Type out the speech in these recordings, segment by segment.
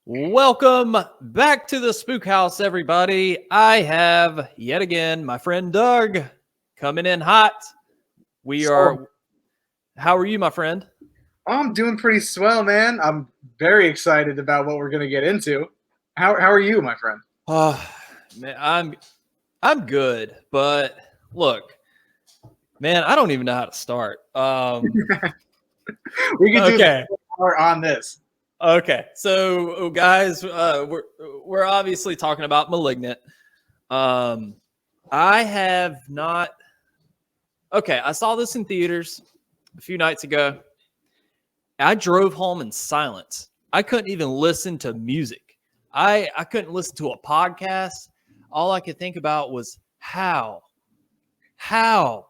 Welcome back to the Spook House, everybody. I have yet again my friend Doug coming in hot. How are you, my friend? I'm doing pretty swell, man. I'm very excited about what we're gonna get into. How are you, my friend? Man, I'm good, but look, man, I don't even know how to start. We can do Okay. more on this. Okay. So, guys, we're obviously talking about Malignant. I have not. Okay, I saw this in theaters a few nights ago. I drove home in silence. I couldn't even listen to music. I couldn't listen to a podcast. All I could think about was how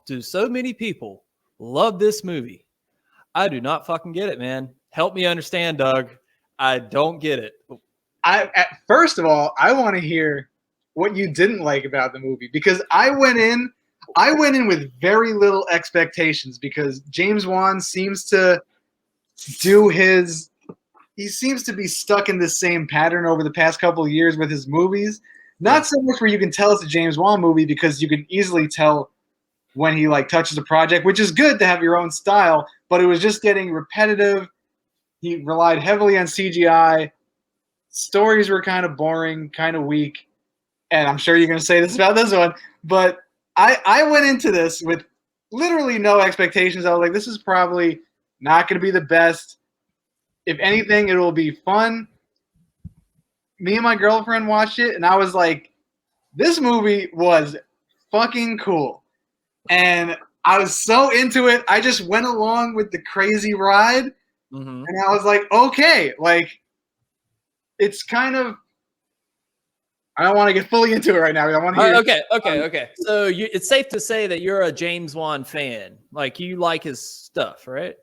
do so many people love this movie? I do not fucking get it, man. Help me understand, Doug. I don't get it. First of all, I want to hear what you didn't like about the movie because I went in with very little expectations because James Wan seems to do his he seems to be stuck in this same pattern over the past couple of years with his movies. Not so much where you can tell it's a James Wan movie because you can easily tell when he like touches a project, which is good to have your own style, but it was just getting repetitive. He relied heavily on CGI. Stories were kind of boring, kind of weak. And I'm sure you're going to say this about this one, but I went into this with literally no expectations. I was like, this is probably not going to be the best. If anything, it will be fun. Me and my girlfriend watched it, and I was like, this movie was fucking cool. And I was so into it. I just went along with the crazy ride. Mm-hmm. And I was like, okay, like, it's kind of, I don't want to get fully into it right now. I want to hear. Okay. So it's safe to say that you're a James Wan fan. Like, you like his stuff, right?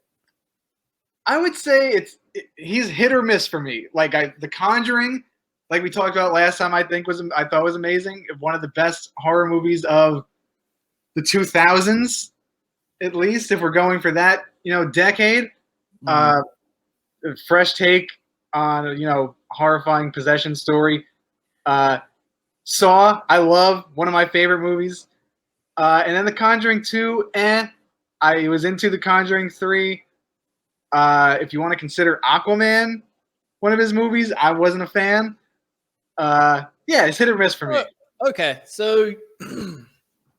I would say he's hit or miss for me. Like The Conjuring, like we talked about last time, I thought was amazing. One of the best horror movies of the 2000s, at least if we're going for that, decade. Fresh take on horrifying possession story. Saw, I love, one of my favorite movies. And then The Conjuring 2, I was into The Conjuring 3. If you want to consider Aquaman one of his movies, I wasn't a fan. Yeah, it's hit or miss for me. Okay, so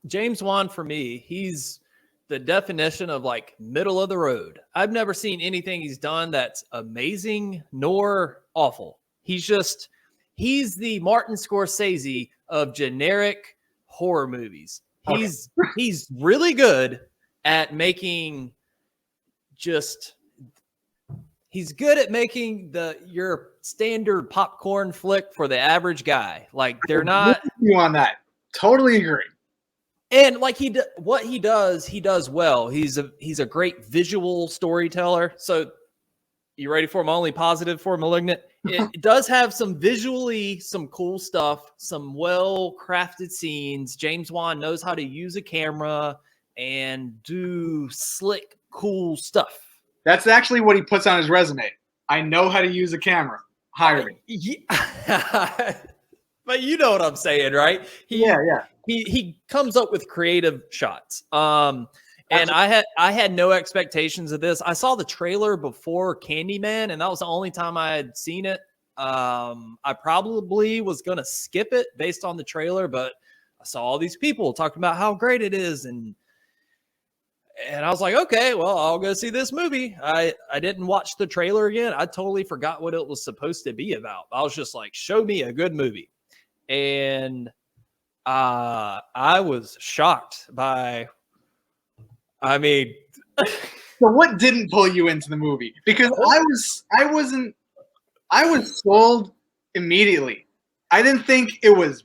James Wan, for me, he's the definition of like middle of the road. I've never seen anything he's done that's amazing nor awful. He's the Martin Scorsese of generic horror movies. He's really good at making he's good at making your standard popcorn flick for the average guy. Like, they're not you on that. Totally agree. And like what he does well. He's a great visual storyteller. So, you ready for my only positive for Malignant? It does have some cool stuff, some well-crafted scenes. James Wan knows how to use a camera and do slick, cool stuff. That's actually what he puts on his resume. I know how to use a camera. Hire me. Yeah. But you know what I'm saying, right? Yeah. He comes up with creative shots. And I had no expectations of this. I saw the trailer before Candyman, and that was the only time I had seen it. I probably was gonna skip it based on the trailer, but I saw all these people talking about how great it is, and I was like, okay, well, I'll go see this movie. I didn't watch the trailer again. I totally forgot what it was supposed to be about. I was just like, show me a good movie. And I was shocked by, I mean. So what didn't pull you into the movie? Because I was sold immediately. I didn't think it was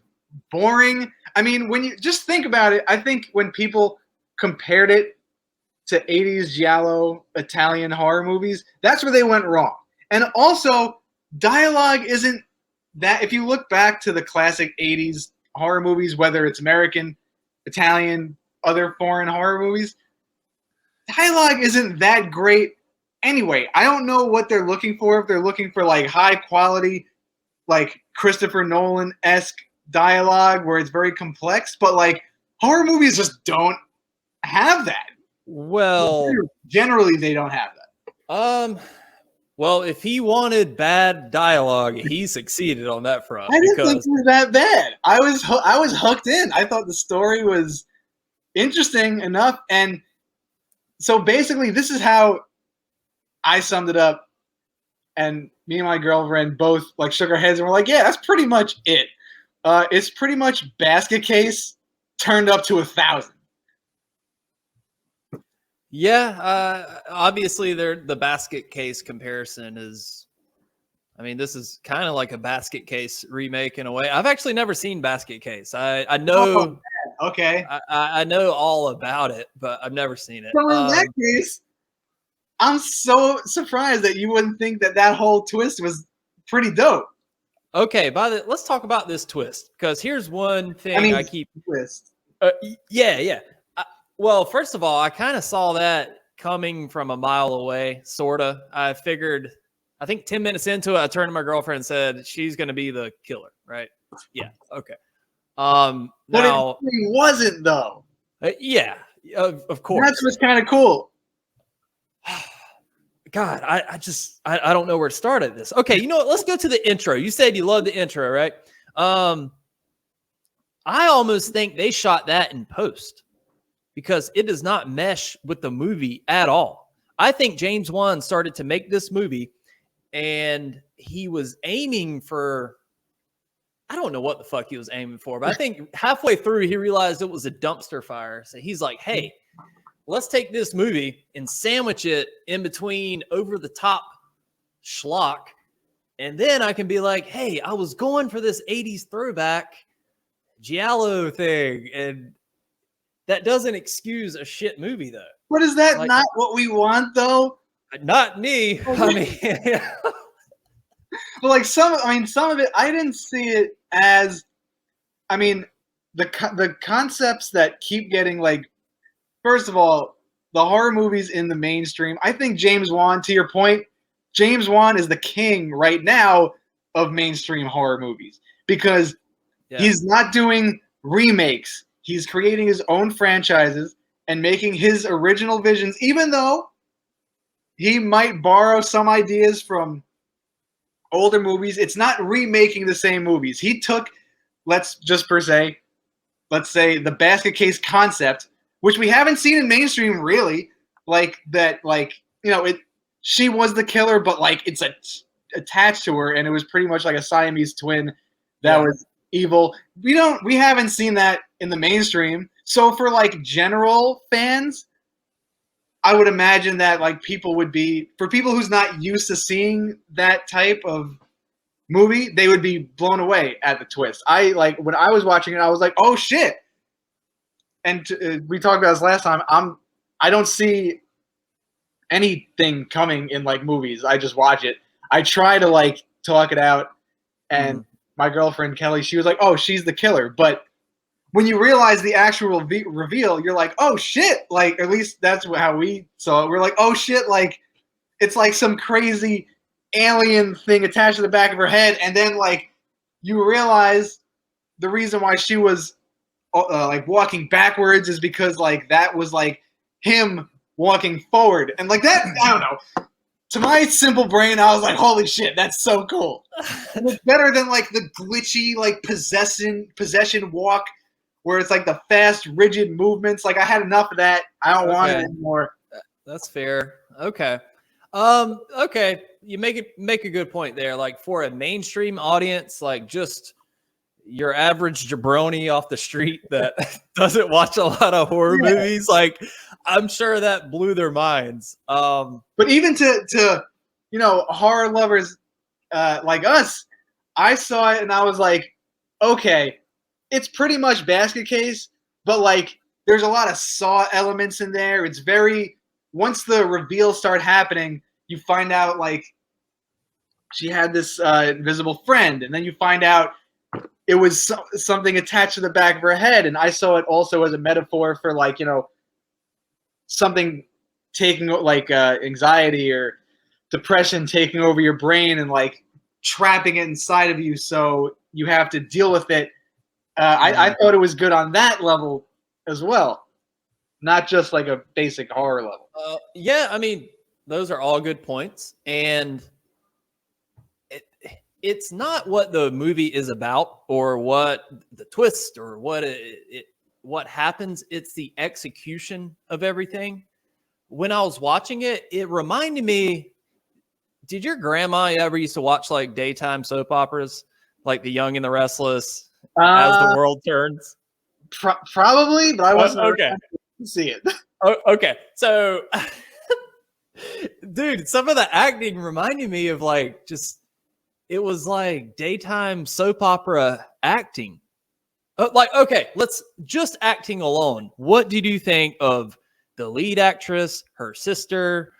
boring. I mean, when you just think about it, I think when people compared it to 80s giallo Italian horror movies, that's where they went wrong. And also, dialogue isn't that. If you look back to the classic 80s horror movies, whether it's American, Italian, other foreign horror movies, dialogue isn't that great anyway. I don't know what they're looking for. If they're looking for like high quality like Christopher Nolan-esque dialogue where it's very complex, but like horror movies just don't have that. Well, generally they don't have that. Well, if he wanted bad dialogue, he succeeded on that front. I didn't think it was that bad. I was hooked in. I thought the story was interesting enough, and so basically, this is how I summed it up. And me and my girlfriend both like shook our heads and were like, "Yeah, that's pretty much it. It's pretty much Basket Case turned up to 1,000." Yeah, obviously, the Basket Case comparison is. I mean, this is kind of like a Basket Case remake in a way. I've actually never seen Basket Case. I know. Oh, okay. I know all about it, but I've never seen it. So in that case, I'm so surprised that you wouldn't think that whole twist was pretty dope. Okay, let's talk about this twist, because here's one thing I keep twist. Yeah. Well, first of all, I kind of saw that coming from a mile away, sorta. I figured. I think 10 minutes into it, I turned to my girlfriend and said, "She's going to be the killer, right?" Yeah. Okay. But now it wasn't though. Yeah, of course. That's what's kind of cool. God, I don't know where to start at this. Okay, you know what? Let's go to the intro. You said you love the intro, right? I almost think they shot that in post because it does not mesh with the movie at all. I think James Wan started to make this movie and he was aiming for, I don't know what the fuck he was aiming for, but I think halfway through he realized it was a dumpster fire. So he's like, hey, let's take this movie and sandwich it in between over the top schlock. And then I can be like, hey, I was going for this 80s throwback giallo thing. And that doesn't excuse a shit movie though. But is that not what we want though? Not me. I mean, but like some of it, I didn't see it as, I mean, the concepts that keep getting like, first of all, the horror movies in the mainstream. I think James Wan, to your point, James Wan is the king right now of mainstream horror movies because he's not doing remakes. He's creating his own franchises and making his original visions, even though he might borrow some ideas from older movies. It's not remaking the same movies. He took, let's say the Basket Case concept, which we haven't seen in mainstream really, like that, like, you know, she was the killer, but like it's attached to her, and it was pretty much like a Siamese twin that was evil. We haven't seen that in the mainstream. So for like general fans, I would imagine that like for people who's not used to seeing that type of movie, they would be blown away at the twist. When I was watching it, I was like, oh shit. And we talked about this last time. I don't see anything coming in like movies. I just watch it. I try to like talk it out, and my girlfriend Kelly, she was like, "Oh, she's the killer." But when you realize the actual reveal, you're like, "Oh shit!" Like at least that's how we saw it. We're like, "Oh shit!" Like it's like some crazy alien thing attached to the back of her head, and then like you realize the reason why she was like walking backwards is because like that was like him walking forward, and like that, I don't know. To my simple brain, I was like, "Holy shit, that's so cool!" It's better than like the glitchy like possession walk, where it's like the fast, rigid movements. Like I had enough of that. I don't want it anymore. That's fair. Okay. Okay. You make a good point there. Like for a mainstream audience, like just your average jabroni off the street that doesn't watch a lot of horror movies, like I'm sure that blew their minds. But even to you know, horror lovers like us, I saw it and I was like, okay, it's pretty much Basket Case, but like there's a lot of Saw elements in there. It's very, once the reveals start happening, you find out like she had this invisible friend, and then you find out it was something attached to the back of her head. And I saw it also as a metaphor for like, you know, something taking like anxiety or depression taking over your brain and like trapping it inside of you, so you have to deal with it. I thought it was good on that level as well, not just like a basic horror level. Yeah, I mean, those are all good points, and it's not what the movie is about or what the twist or what happens. It's the execution of everything. When I was watching it, it reminded me. Did your grandma ever used to watch like daytime soap operas, like The Young and the Restless, As the World Turns? Probably, but I wasn't okay to see it. Okay, so dude, some of the acting reminded me of like it was like daytime soap opera acting. Like, okay, let's just acting alone. What did you think of the lead actress, her sister,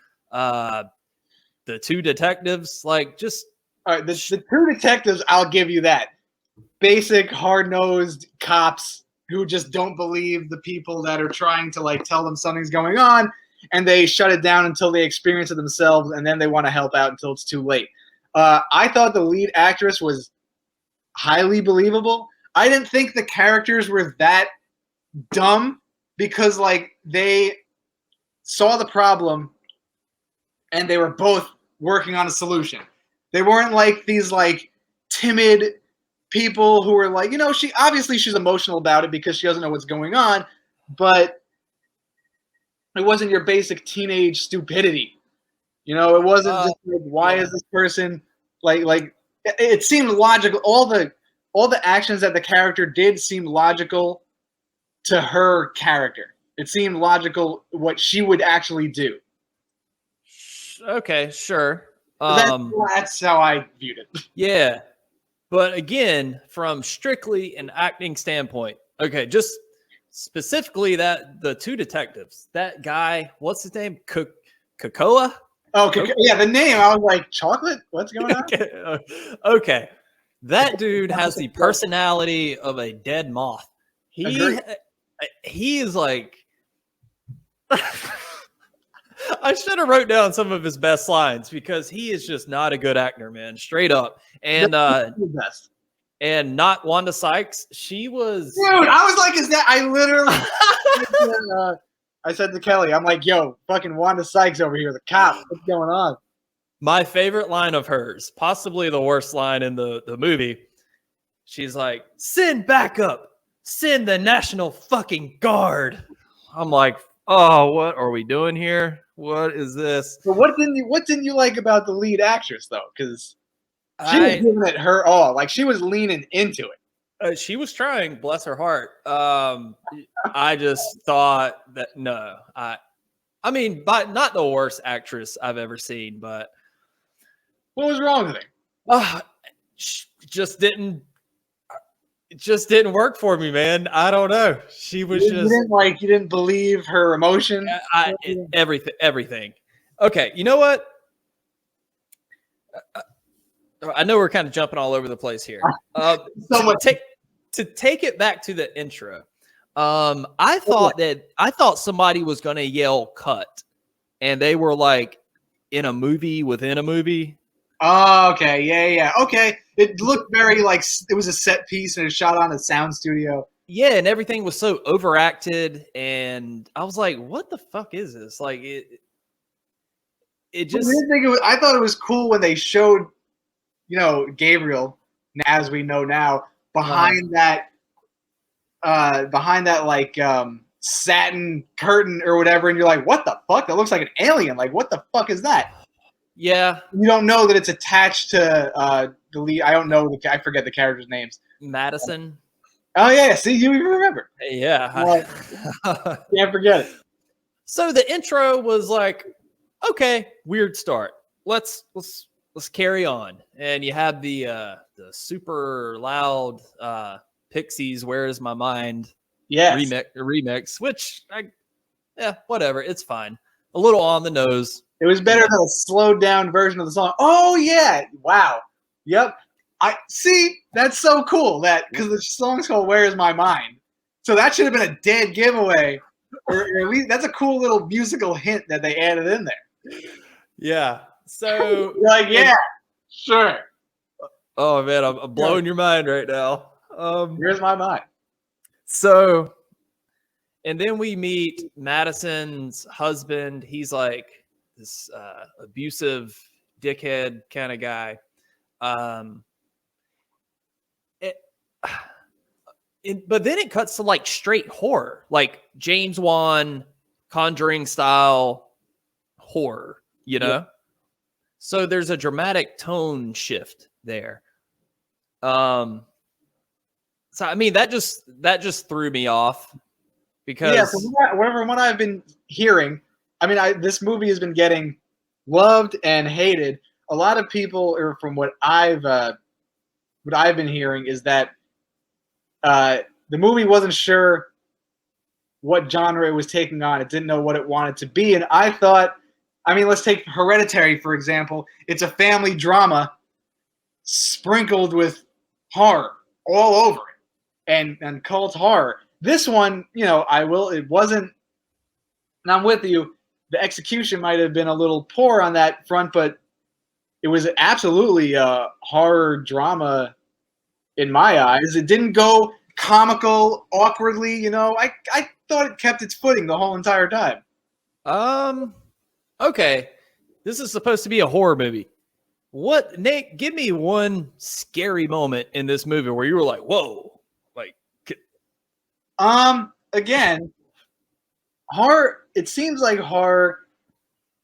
the two detectives? Like, just all right, the two detectives, I'll give you that. Basic hard-nosed cops who just don't believe the people that are trying to like tell them something's going on, and they shut it down until they experience it themselves, and then they want to help out until it's too late. I thought the lead actress was highly believable. I didn't think the characters were that dumb because like they saw the problem and they were both working on a solution. They weren't like these like timid people who were like, she's emotional about it because she doesn't know what's going on, but it wasn't your basic teenage stupidity. It wasn't just like, why is this person like it seemed logical. All the actions that the character did seemed logical to her character. It seemed logical what she would actually do. Okay, sure. That's how I viewed it. Yeah. But again, from strictly an acting standpoint, okay, just specifically that the two detectives, that guy, what's his name? Cocoa? Oh, yeah, the name. I was like, chocolate? What's going on? Okay. That dude has the personality of a dead moth. He is like I should have wrote down some of his best lines because he is just not a good actor, man. Straight up. And the best. And not Wanda Sykes. She was. Dude, I was like, is that? I literally. I said to Kelly, I'm like, yo, fucking Wanda Sykes over here, the cop. What's going on? My favorite line of hers, possibly the worst line in the movie. She's like, send backup. Send the National fucking Guard. I'm like, oh, what are we doing here? What is this? But what didn't you like about the lead actress though? Because she was giving it her all. Like she was leaning into it. She was trying, bless her heart. I just thought that I mean, but not the worst actress I've ever seen, but what was wrong with her? It just didn't work for me, man. I don't know. She was you didn't believe her emotion. Everything. Okay, you know what? I know we're kind of jumping all over the place here. To take it back to the intro, I thought somebody was going to yell "cut," and they were like in a movie within a movie. Oh, okay, yeah. Okay, it looked very like it was a set piece and it was shot on a sound studio. Yeah, and everything was so overacted, and I was like, "What the fuck is this?" Like it just. I thought it was cool when they showed, Gabriel, as we know now, behind that like satin curtain or whatever, and you're like, "What the fuck? That looks like an alien. Like, what the fuck is that?" Yeah. You don't know that it's attached to the lead. I don't know. I forget the characters' names. Madison. Oh, yeah. See, you even remember. Yeah. Can't forget it. So the intro was like, okay, weird start. Let's carry on. And you have the super loud Pixies, Where Is My Mind remix, which, whatever. It's fine. A little on the nose. It was better than a slowed down version of the song. Oh yeah! Wow. Yep. I see. That's so cool. That because the song's called "Where Is My Mind," so that should have been a dead giveaway, or at least that's a cool little musical hint that they added in there. Yeah. So you're like, yeah, sure. Oh man, I'm blowing your mind right now. Here's my mind. So, and then we meet Madison's husband. He's like this abusive dickhead kind of guy. Um, it, but then it cuts to like straight horror, like James Wan Conjuring style horror, you know? Yeah. So there's a dramatic tone shift there. So I mean that just threw me off because From what I've been hearing, I mean, this movie has been getting loved and hated. A lot of people, or from what I've been hearing, is that the movie wasn't sure what genre it was taking on. It didn't know what it wanted to be, and I thought, I mean, let's take Hereditary for example. It's a family drama sprinkled with horror all over it, and cult horror. This one, it wasn't, and I'm with you, the execution might have been a little poor on that front, but it was absolutely a horror drama in my eyes. It didn't go comical awkwardly, I thought it kept its footing the whole entire time. Okay. This is supposed to be a horror movie. What, Nate, give me one scary moment in this movie where you were like, whoa, like, again, horror, it seems like horror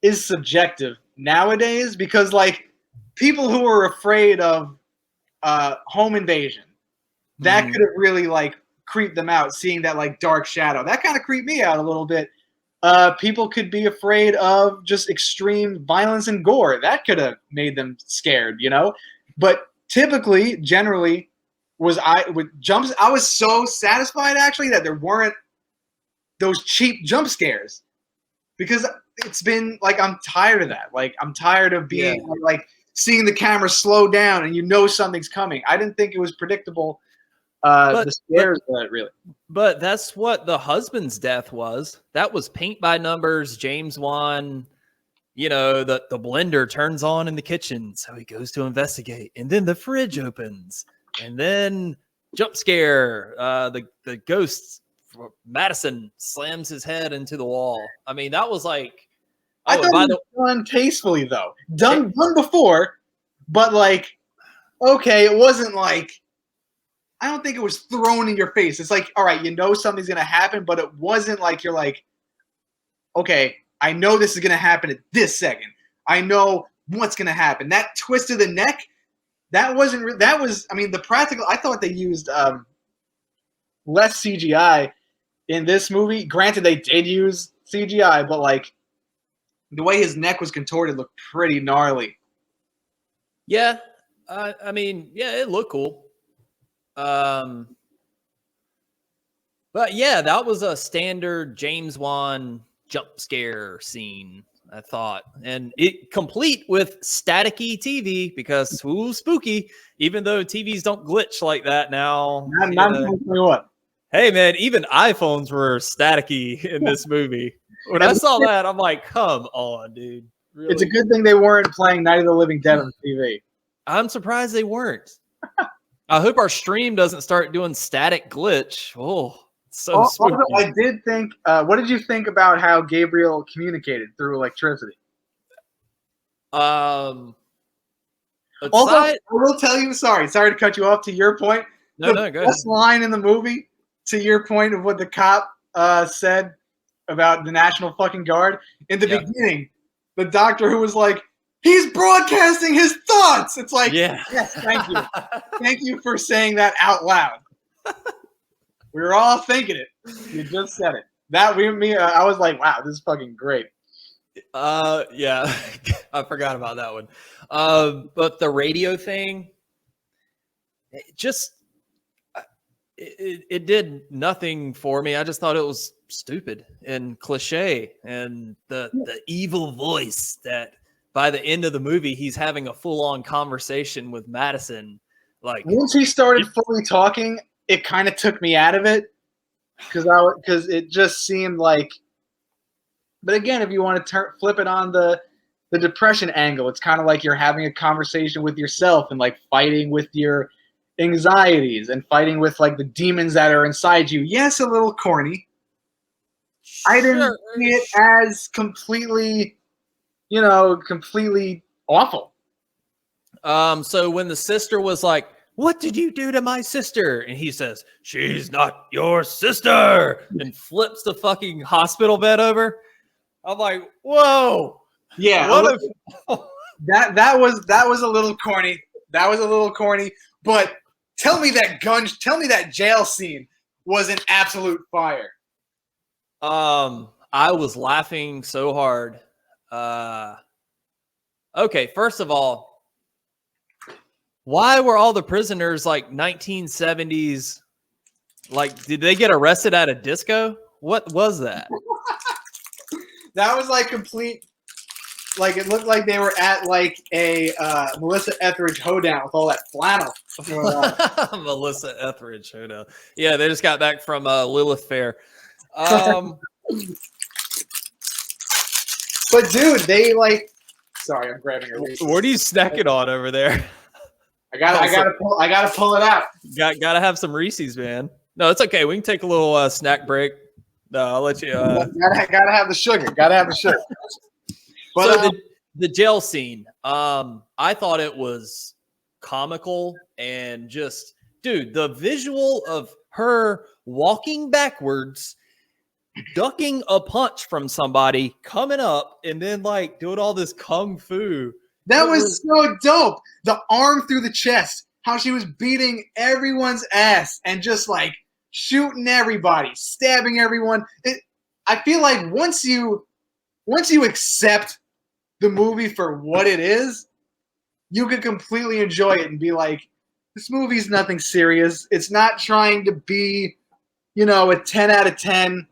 is subjective nowadays because, like, people who are afraid of home invasion, that could have really, like, creeped them out, seeing that, like, dark shadow. That kind of creeped me out a little bit. People could be afraid of just extreme violence and gore. That could have made them scared, But typically, generally, I was so satisfied, actually, that there weren't those cheap jump scares. Because it's been, like, I'm tired of that. Like, I'm tired of being, like, seeing the camera slow down and something's coming. I didn't think it was predictable. The scares, really. But that's what the husband's death was. That was paint by numbers. James Wan, the blender turns on in the kitchen, so he goes to investigate, and then the fridge opens, and then jump scare. The ghost Madison slams his head into the wall. I mean, that was like. I thought it was done tastefully, though. Done before, but like, okay, it wasn't like. I don't think it was thrown in your face. It's like, all right, something's going to happen, but it wasn't like you're like, okay, I know this is going to happen at this second. I know what's going to happen. That twist of the neck, that was, I mean, the practical, I thought they used less CGI in this movie. Granted, they did use CGI, but like the way his neck was contorted looked pretty gnarly. Yeah. I mean, yeah, it looked cool. But yeah, that was a standard James Wan jump scare scene, I thought, and it complete with staticky TV because spooky. Even though TVs don't glitch like that now. What? Hey man, even iPhones were staticky in this movie. When I saw that, I'm like, come on, dude. Really? It's a good thing they weren't playing Night of the Living Dead on TV. I'm surprised they weren't. I hope our stream doesn't start doing static glitch. Oh, so spooky. Also, I did think, what did you think about how Gabriel communicated through electricity? Also, I will tell you, sorry to cut you off, to your point. No, the go best ahead. line in the movie, to your point of what the cop said about the National fucking Guard, in the beginning, the doctor who was like, he's broadcasting his thoughts. It's like, yes, thank you. Thank you for saying that out loud. We were all thinking it. You just said it. I was like, wow, this is fucking great. Yeah, I forgot about that one. But the radio thing, it did nothing for me. I just thought it was stupid and cliche, and the evil voice that by the end of the movie, he's having a full-on conversation with Madison. Like, once he started fully talking, it kind of took me out of it because it just seemed like. But again, if you want to flip it on the the depression angle. It's kind of like you're having a conversation with yourself and like fighting with your anxieties and fighting with like the demons that are inside you. Yes, a little corny. I didn't see it as completely, completely awful. So when the sister was like, "What did you do to my sister?" and he says, "She's not your sister," and flips the fucking hospital bed over, I'm like, whoa. Yeah. That was a little corny. That was a little corny. But tell me that jail scene was an absolute fire. I was laughing so hard. Okay, first of all, why were all the prisoners like 1970s? Like, did they get arrested at a disco? What was that? That was like complete. Like it looked like they were at like a Melissa Etheridge hoedown with all that flannel. Melissa Etheridge hoedown. Yeah, they just got back from Lilith Fair. But dude, they like. Sorry, I'm grabbing a Reese's. What are you snacking on over there? I gotta pull it out. Gotta have some Reese's, man. No, it's okay. We can take a little snack break. No, I'll let you. Gotta have the sugar. Gotta have the sugar. But so the jail scene, I thought it was comical and just, dude, the visual of her walking backwards, ducking a punch from somebody, coming up, and then like doing all this kung fu. That was so dope. The arm through the chest, how she was beating everyone's ass and just like shooting everybody, stabbing everyone. I feel like once you accept the movie for what it is, you could completely enjoy it and be like, this movie's nothing serious. It's not trying to be, a 10 out of 10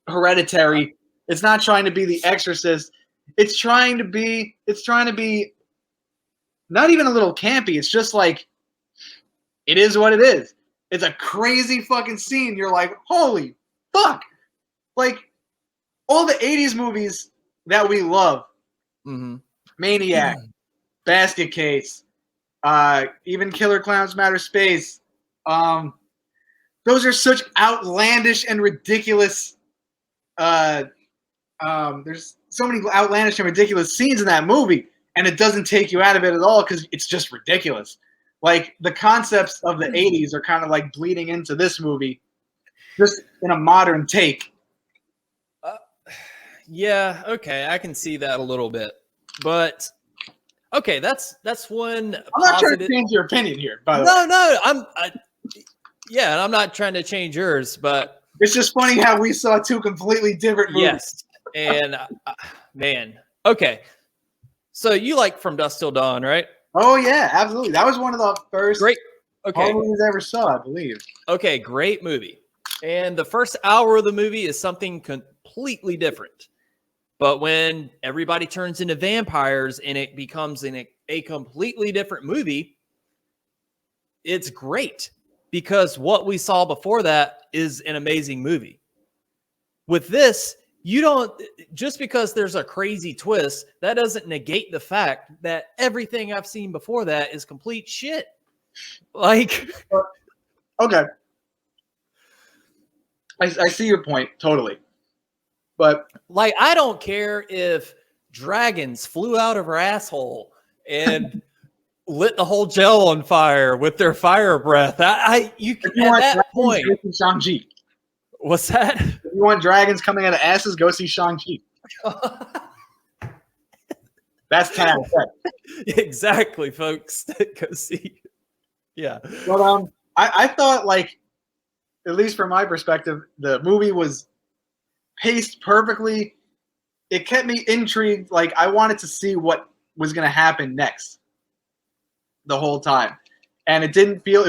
Hereditary. It's not trying to be The Exorcist. It's trying to be not even a little campy. It's just like, it is what it is. It's a crazy fucking scene. You're like, holy fuck. Like, all the 80s movies that we love, Maniac, Basket Case, even Killer Clowns from Outer Space, those are such outlandish and ridiculous. There's so many outlandish and ridiculous scenes in that movie, and it doesn't take you out of it at all because it's just ridiculous. Like, the concepts of the 80s are kind of like bleeding into this movie, just in a modern take. Yeah, okay, I can see that a little bit, but okay, that's one. I'm not trying to change your opinion here, by the way. No, I'm not trying to change yours, but it's just funny how we saw two completely different movies. Yes, and man, okay, so you like From Dusk Till Dawn, right? Oh yeah, absolutely. That was one of the first great movies I ever saw, I believe. Okay, great movie, and the first hour of the movie is something completely different. But when everybody turns into vampires and it becomes a completely different movie, it's great because what we saw before that is an amazing movie. With this, you don't, just because there's a crazy twist, that doesn't negate the fact that everything I've seen before that is complete shit. Like, okay. I see your point totally. But like, I don't care if dragons flew out of her asshole and lit the whole jail on fire with their fire breath. You at that point, go see Shang-Chi. What's that? If you want dragons coming out of asses, go see Shang-Chi. That's 10 out of 10. Exactly, folks. Go see. Yeah. But I thought, like, at least from my perspective, the movie was paced perfectly. It kept me intrigued. Like, I wanted to see what was going to happen next the whole time. And it didn't feel,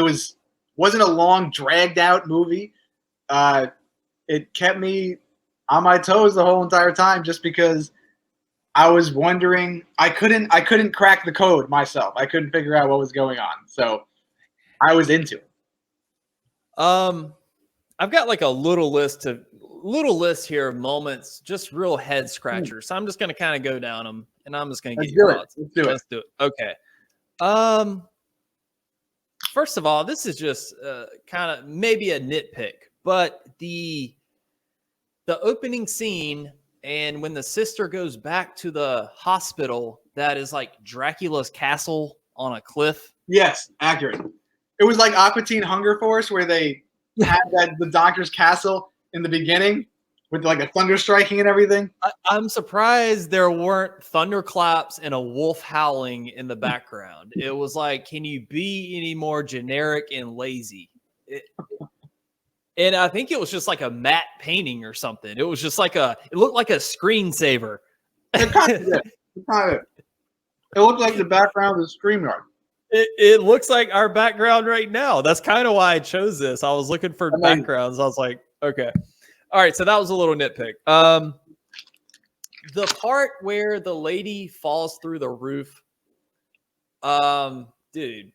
wasn't a long, dragged out movie. It kept me on my toes the whole entire time just because I was wondering, I couldn't crack the code myself. I couldn't figure out what was going on. So I was into it. I've got like a little list here of moments, just real head scratchers. So I'm just going to kind of go down them, and I'm just going to get your thoughts. Let's do it. Okay. First of all, this is just kind of maybe a nitpick, but the opening scene and when the sister goes back to the hospital, that is like Dracula's castle on a cliff. Yes, accurate. It was like Aqua Teen Hunger Force, where they had the doctor's castle in the beginning with like a thunder striking and everything. I'm surprised there weren't thunderclaps and a wolf howling in the background. It was like, can you be any more generic and lazy? And I think it was just like a matte painting or something. It was just like it looked like a screensaver. It kind of did. It looked like the background of the StreamYard. It looks like our background right now. That's kind of why I chose this. I was looking for backgrounds. I was like, okay. All right, so that was a little nitpick. The part where the lady falls through the roof, dude.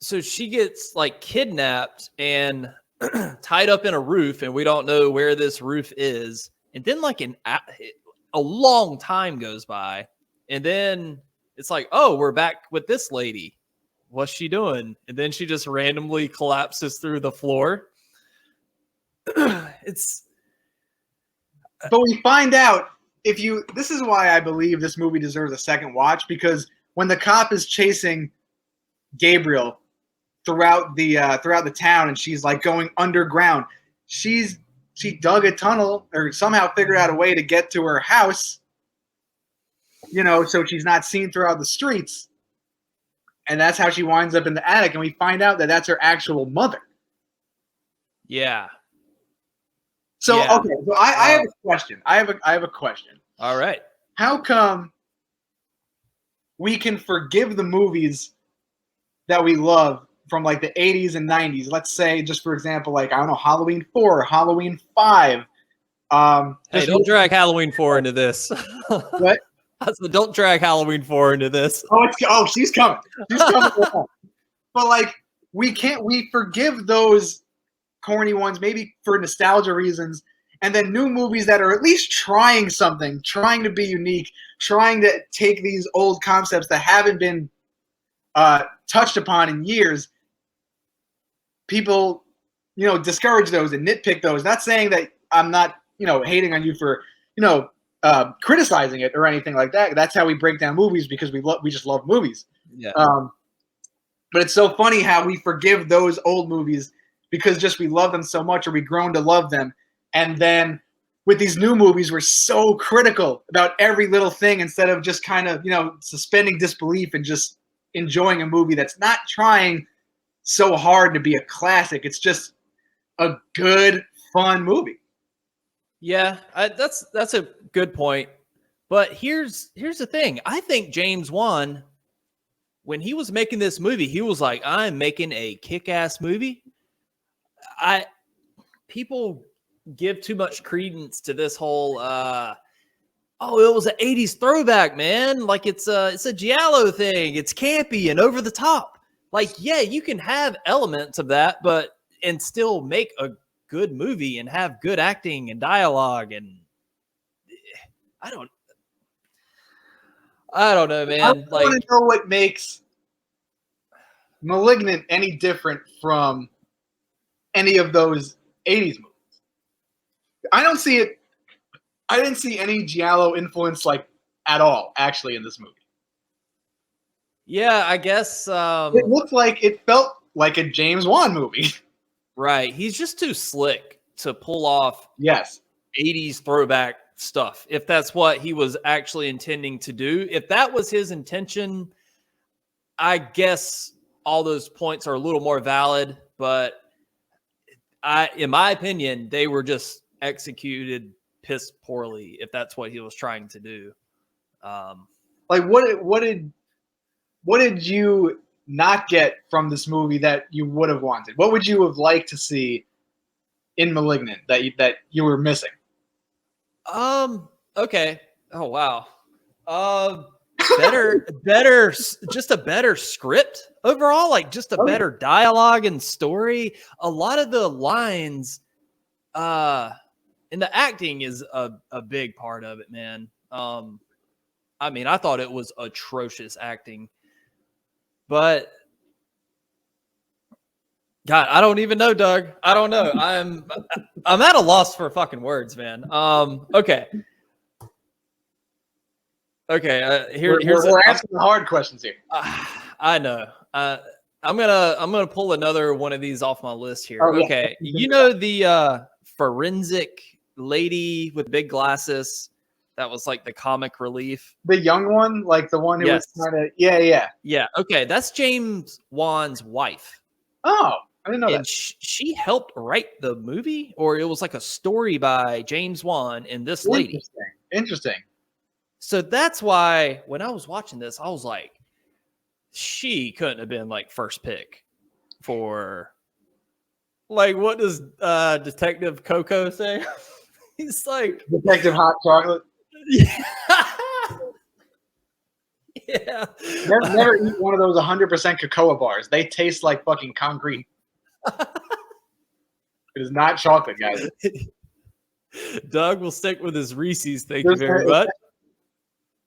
So she gets like kidnapped and tied up in a roof, and we don't know where this roof is. And then like a long time goes by, and then it's like, oh, we're back with this lady. What's she doing? And then she just randomly collapses through the floor. But we find out this is why I believe this movie deserves a second watch, because when the cop is chasing Gabriel throughout the town and she's like going underground, she dug a tunnel or somehow figured out a way to get to her house, so she's not seen throughout the streets. And that's how she winds up in the attic. And we find out that that's her actual mother. Yeah. So, yeah. Okay. So I have a question. I have a question. All right. How come we can forgive the movies that we love from like the 80s and 90s? Let's say, just for example, like, I don't know, Halloween 4, Halloween 5. Hey, don't drag Halloween 4 into this. What? So don't drag Halloween 4 into this. She's coming. She's coming. But like, we forgive those corny ones, maybe for nostalgia reasons, and then new movies that are at least trying something, trying to be unique, trying to take these old concepts that haven't been touched upon in years. People, discourage those and nitpick those. Not saying that I'm not, hating on you for, criticizing it or anything like that. That's how we break down movies, because we just love movies. Yeah. But it's so funny how we forgive those old movies because just we love them so much, or we grown to love them. And then with these new movies, we're so critical about every little thing instead of just kind of, suspending disbelief and just enjoying a movie that's not trying so hard to be a classic. It's just a good, fun movie. Yeah, that's a good point. But here's the thing. I think James Wan, when he was making this movie, he was like, I'm making a kick-ass movie. People give too much credence to this whole it was an 80s throwback, man. Like it's a giallo thing. It's campy and over the top. Like, yeah, you can have elements of that, and still make a good movie and have good acting and dialogue. And I don't know, man. I want to know what makes Malignant any different from any of those 80s movies. I don't see it. I didn't see any giallo influence like at all, actually, in this movie. Yeah, I guess it felt like a James Wan movie. Right. He's just too slick to pull off 80s throwback stuff. If that's what he was actually intending to do. If that was his intention, I guess all those points are a little more valid, but in my opinion, they were just executed piss poorly if that's what he was trying to do. Like what did you not get from this movie that you would have wanted? What would you have liked to see in Malignant that you were missing? Okay. Oh wow. just a better script overall, like just a better dialogue and story. A lot of the lines, and the acting is a big part of it, man. I mean, I thought it was atrocious acting, but God, I don't even know, Doug. I don't know. I'm at a loss for fucking words, man. Okay. Okay, we're asking the hard questions here. I know. I'm gonna pull another one of these off my list here. Oh, Okay, yeah. you know the forensic lady with big glasses that was like the comic relief. The young one, like the one who Yes. was kind of yeah. Okay, that's James Wan's wife. Oh, I didn't know And that. she helped write the movie, or it was like a story by James Wan and this lady. Interesting. So that's why when I was watching this, I was like, she couldn't have been like first pick for, like, what does Detective Coco say? He's like, Detective Hot Chocolate. yeah. Yeah. Never eat one of those 100% cocoa bars. They taste like fucking concrete. It is not chocolate, guys. Doug will stick with his Reese's. Thank you very much.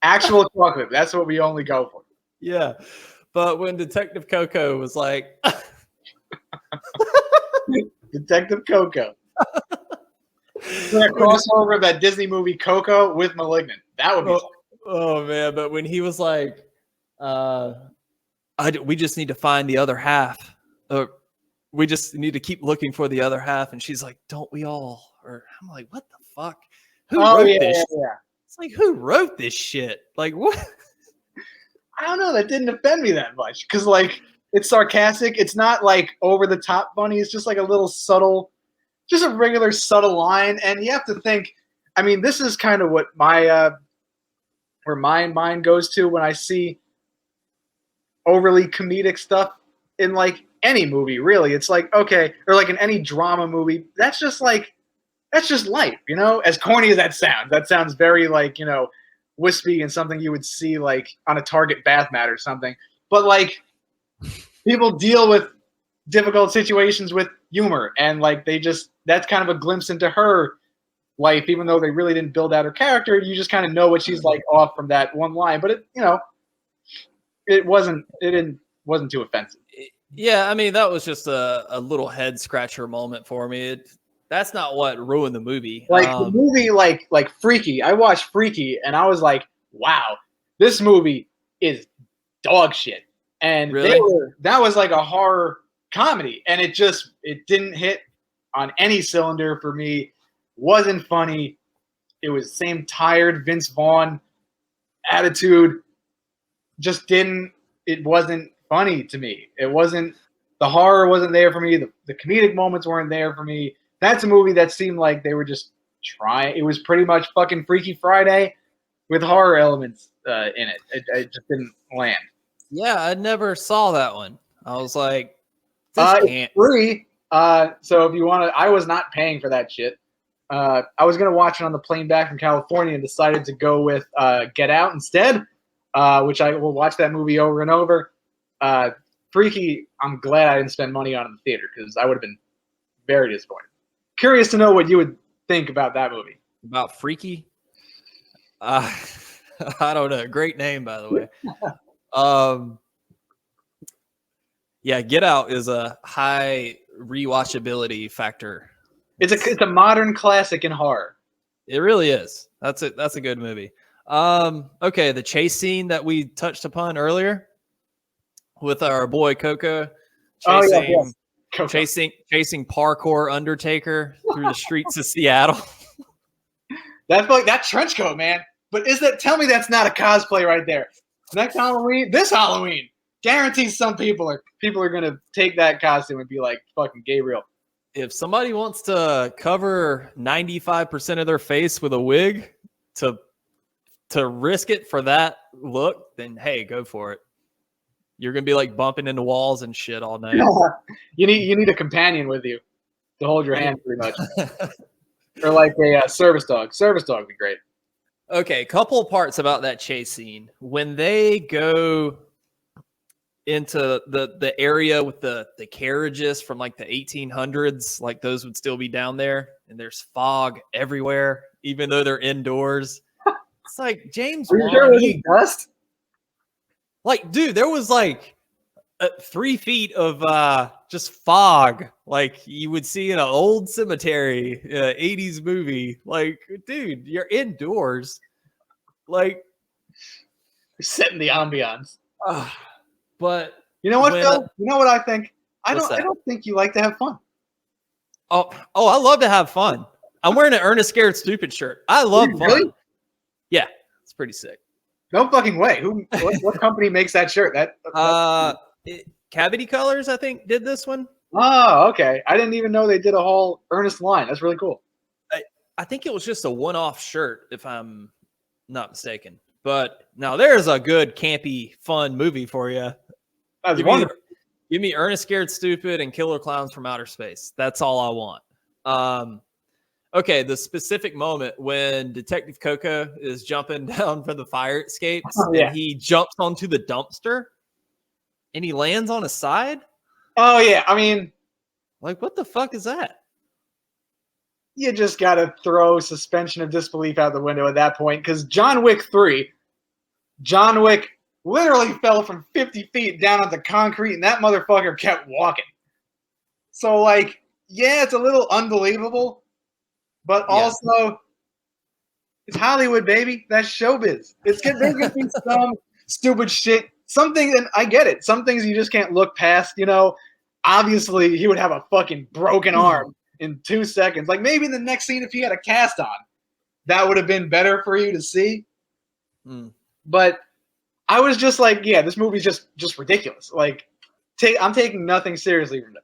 Actual chocolate. That's what we only go for. Yeah. But when Detective Coco was like, Detective Coco. A crossover of that Disney movie Coco with Malignant. That would be fun. Oh man, but when he was like, we just need to find the other half. We just need to keep looking for the other half. And she's like, don't we all? Or I'm like, what the fuck? Who wrote this? Yeah. It's like, who wrote this shit? Like, what? I don't know. That didn't offend me that much. Because, like, it's sarcastic. It's not, like, over the top funny. It's just, like, a little subtle, just a regular subtle line. And you have to think, I mean, this is kind of what my, where my mind goes to when I see overly comedic stuff in, like, any movie, really. It's like, okay, or like in any drama movie, that's just life, you know? As corny as that sounds very, like, you know, wispy and something you would see, like, on a Target bath mat or something. But, like, people deal with difficult situations with humor, and, like, that's kind of a glimpse into her life, even though they really didn't build out her character. You just kind of know what she's like off from that one line, but it wasn't too offensive. Yeah, I mean, that was just a little head scratcher moment for me. That's not what ruined the movie. Like the movie, like Freaky. I watched Freaky, and I was like, wow, this movie is dog shit. And really? That was like a horror comedy, and it didn't hit on any cylinder for me. Wasn't funny. It was same tired Vince Vaughn attitude. It wasn't funny to me. It wasn't, the horror wasn't there for me. The comedic moments weren't there for me. That's a movie that seemed like they were just trying. It was pretty much fucking Freaky Friday with horror elements in it. It just didn't land. Yeah, I never saw that one. I was like, this can't. It's free. So if you want to, I was not paying for that shit. I was going to watch it on the plane back from California and decided to go with Get Out instead, which I will watch that movie over and over. Freaky, I'm glad I didn't spend money on it in the theater because I would have been very disappointed. Curious to know what you would think about that movie. About Freaky? I don't know. Great name, by the way. Yeah, Get Out is a high rewatchability factor. It's a modern classic in horror. It really is. That's a good movie. Okay, the chase scene that we touched upon earlier with our boy Coco chasing parkour Undertaker through the streets of Seattle. That trench coat, man. But tell me that's not a cosplay right there. This Halloween, guarantees some people are gonna take that costume and be like fucking Gabriel. If somebody wants to cover 95% of their face with a wig to risk it for that look, then hey, go for it. You're gonna be like bumping into walls and shit all night. You need a companion with you to hold your hand, pretty much, or like a service dog. Service dog would be great. Okay, couple of parts about that chase scene. When they go into the area with the carriages from like the 1800s, like those would still be down there, and there's fog everywhere, even though they're indoors. It's like James Are you sure it Wan, wasn't dust? like, dude, there was like 3 feet of just fog, like you would see in an old cemetery 80s movie. Like, dude, you're indoors, like, Setting the ambiance. but You know what, when Phil? You know what I think? I What's that? don't think you like to have fun. oh, I love to have fun. I'm wearing an Ernest Scared Stupid shirt. I love fun. Really? Yeah, it's pretty sick. No fucking way. What company makes that shirt? Cavity Colors, I think, did this one. Oh, okay. I didn't even know they did a whole Ernest line. That's really cool. I think it was just a one-off shirt, if I'm not mistaken. But now there's a good campy, fun movie for you. That's wonderful. Give me Ernest Scared Stupid and Killer Clowns from Outer Space. That's all I want. Okay, the specific moment when Detective Coco is jumping down from the fire escapes and he jumps onto the dumpster and he lands on his side. Oh, yeah. I mean, like, what the fuck is that? You just got to throw suspension of disbelief out the window at that point, because John Wick 3, John Wick literally fell from 50 feet down onto concrete, and that motherfucker kept walking. So, like, yeah, it's a little unbelievable, but also, it's Hollywood, baby. That's showbiz. There's going to be some stupid shit. Something, and I get it. Some things you just can't look past, you know. Obviously, he would have a fucking broken arm in 2 seconds. Like, maybe in the next scene, if he had a cast on, that would have been better for you to see. But I was just like, yeah, this movie's just ridiculous. Like, I'm taking nothing seriously from it.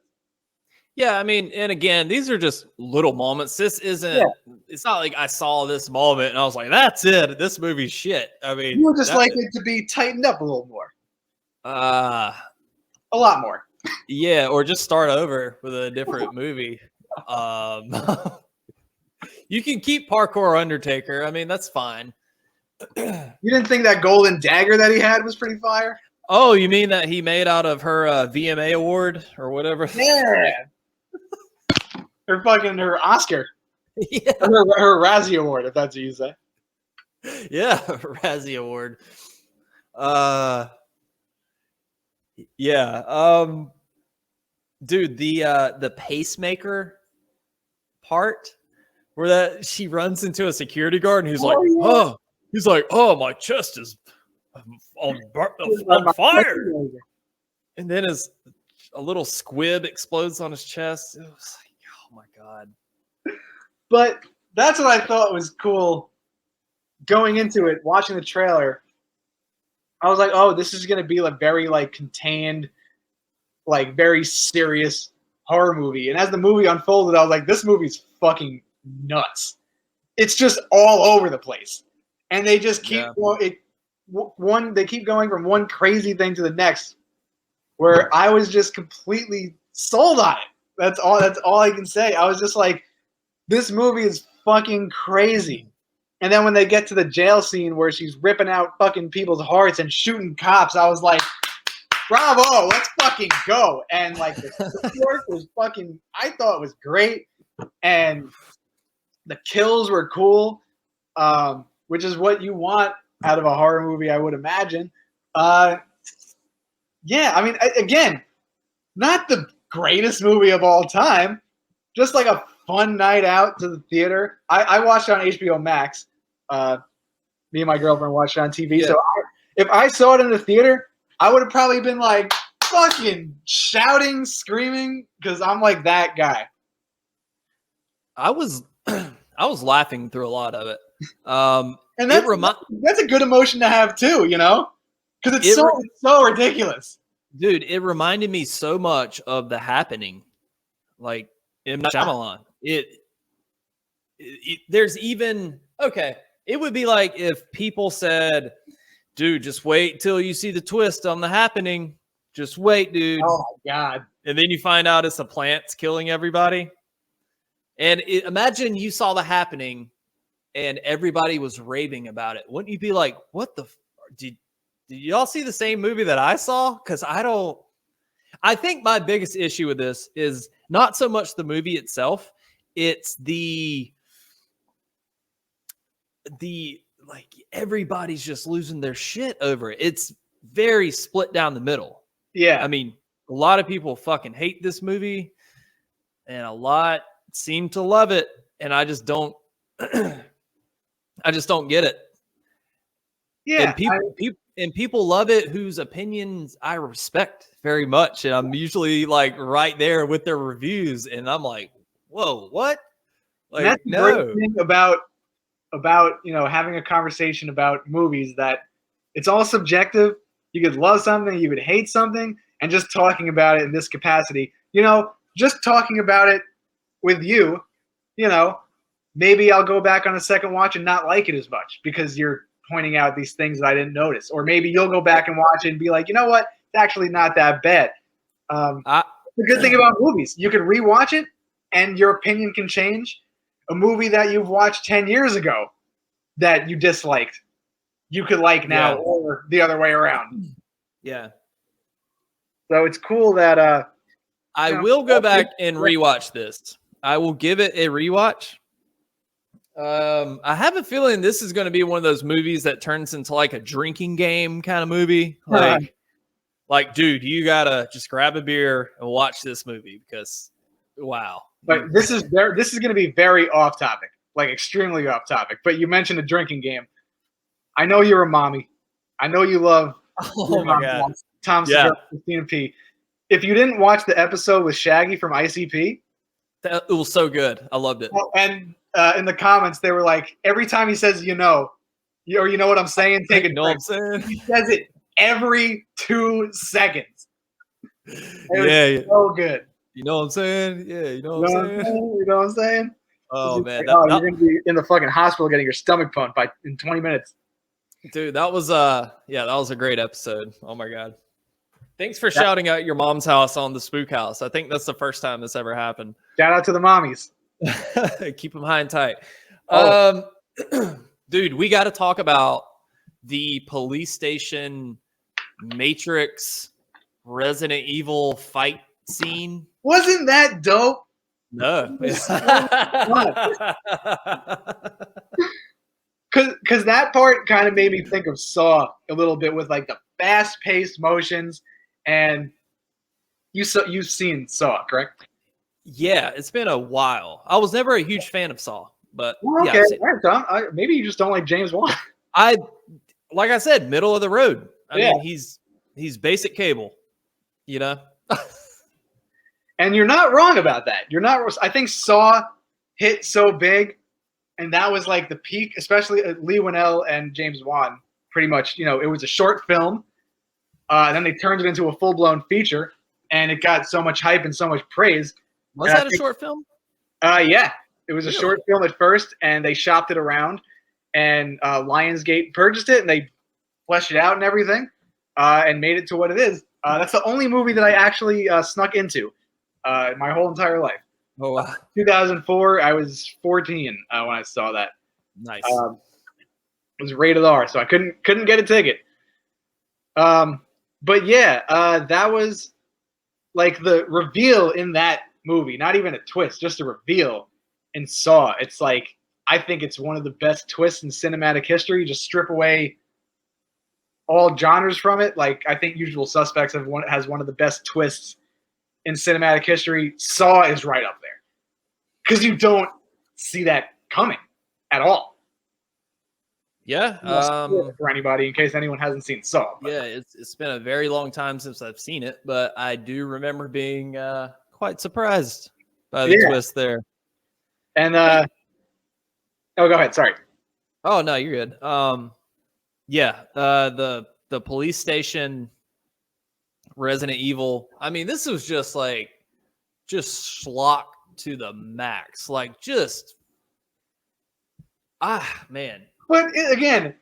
Yeah, I mean, and again, these are just little moments. This isn't, it's not like I saw this moment and I was like, that's it. This movie's shit. I mean, you would just like it to be tightened up a little more. A lot more. Yeah, or just start over with a different movie. You can keep Parkour Undertaker. I mean, that's fine. You didn't think that golden dagger that he had was pretty fire? Oh, you mean that he made out of her VMA award or whatever? Yeah. Her Oscar. Yeah. Her Razzie Award, if that's what you say. Yeah, Razzie Award. Yeah. Dude, the pacemaker part where that she runs into a security guard and he's like, oh, he's like, oh, my chest is on fire. And then a little squib explodes on his chest. It was like, oh my God. But that's what I thought was cool going into it, watching the trailer. I was like, oh, this is going to be a very contained, very serious horror movie. And as the movie unfolded, I was like, this movie's fucking nuts. It's just all over the place. And they just keep they keep going from one crazy thing to the next, where I was just completely sold on it. That's all I can say. I was just like, this movie is fucking crazy. And then when they get to the jail scene where she's ripping out fucking people's hearts and shooting cops, I was like, bravo, let's fucking go. And the work was fucking, I thought it was great. And the kills were cool, which is what you want out of a horror movie, I would imagine. Yeah, I mean, again, not the greatest movie of all time, just like a fun night out to the theater. I watched it on HBO Max. Me and my girlfriend watched it on TV. Yeah. So if I saw it in the theater, I would have probably been fucking shouting, screaming, because I'm that guy. I was laughing through a lot of it. And that's a good emotion to have too, you know? Because it's so ridiculous. Dude, it reminded me so much of The Happening. M. Shyamalan. There's even, okay, it would be like if people said, dude, just wait till you see the twist on The Happening. Just wait, dude. Oh, my God. And then you find out it's the plants killing everybody. And imagine you saw The Happening and everybody was raving about it, wouldn't you be like, what the did y'all see the same movie that I saw? Because I think my biggest issue with this is not so much the movie itself, it's the like everybody's just losing their shit over it. It's very split down the middle. Yeah. I mean, a lot of people fucking hate this movie and a lot seem to love it, and I just don't I just don't get it. Yeah. And people love it whose opinions I respect very much, and I'm usually like right there with their reviews, and I'm like, whoa, what? Like, that's no. the great thing about having a conversation about movies, that it's all subjective. You could love something, you could hate something, and just talking about it in this capacity, just talking about it with you, maybe I'll go back on a second watch and not like it as much because you're pointing out these things that I didn't notice. Or maybe you'll go back and watch it and be like, you know what? It's actually not that bad. The good thing about movies, you can rewatch it and your opinion can change. A movie that you've watched 10 years ago that you disliked, you could like now, or the other way around. Yeah. So it's cool that I will go back and rewatch this. I will give it a rewatch. I have a feeling this is going to be one of those movies that turns into like a drinking game kind of movie. Like, dude, you gotta just grab a beer and watch this movie because, wow. But this is going to be very off topic, like extremely off topic. But you mentioned a drinking game. I know you're a mommy. I know you love. Oh my God, Tom Segura, Christina P. If you didn't watch the episode with Shaggy from ICP, it was so good. I loved it. And in the comments, they were like, every time he says, or you know what I'm saying, take a drink. Know what I'm saying? He says it every 2 seconds. So good. You know what I'm saying? Yeah, you know what I'm saying? You know what I'm saying? Oh, man. You're going to be in the fucking hospital getting your stomach pumped in 20 minutes. Dude, that was that was a great episode. Oh, my God. Thanks for shouting out your mom's house on the Spook House. I think that's the first time this ever happened. Shout out to the mommies. Keep them high and tight. Dude, we got to talk about the police station Matrix Resident Evil fight scene. Wasn't that dope? No. Because that part kind of made me think of Saw a little bit with like the fast-paced motions. And you've seen Saw, correct? Yeah, it's been a while. I was never a huge fan of Saw, but okay, maybe you just don't like James Wan. Like I said, middle of the road. I mean, he's basic cable, And you're not wrong about that. I think Saw hit so big, and that was like the peak, especially Lee Winnell and James Wan. Pretty much, it was a short film. And then they turned it into a full-blown feature, and it got so much hype and so much praise. Was that a short film? Yeah. It was a short film at first, and they shopped it around, and Lionsgate purchased it, and they fleshed it out and everything, and made it to what it is. That's the only movie that I actually snuck into my whole entire life. Oh, wow. 2004, I was 14 when I saw that. Nice. It was rated R, so I couldn't get a ticket. But yeah, that was like the reveal in that movie. Not even a twist, just a reveal in Saw. It's like, I think it's one of the best twists in cinematic history. Just strip away all genres from it. Like, I think Usual Suspects has one of the best twists in cinematic history. Saw is right up there because you don't see that coming at all. Yeah. For anybody, in case anyone hasn't seen Saw. But. Yeah, it's been a very long time since I've seen it, but I do remember being quite surprised by the twist there. And oh, go ahead. Sorry. Oh no, you're good. The police station Resident Evil. I mean, this was just schlock to the max. Like, man. But again,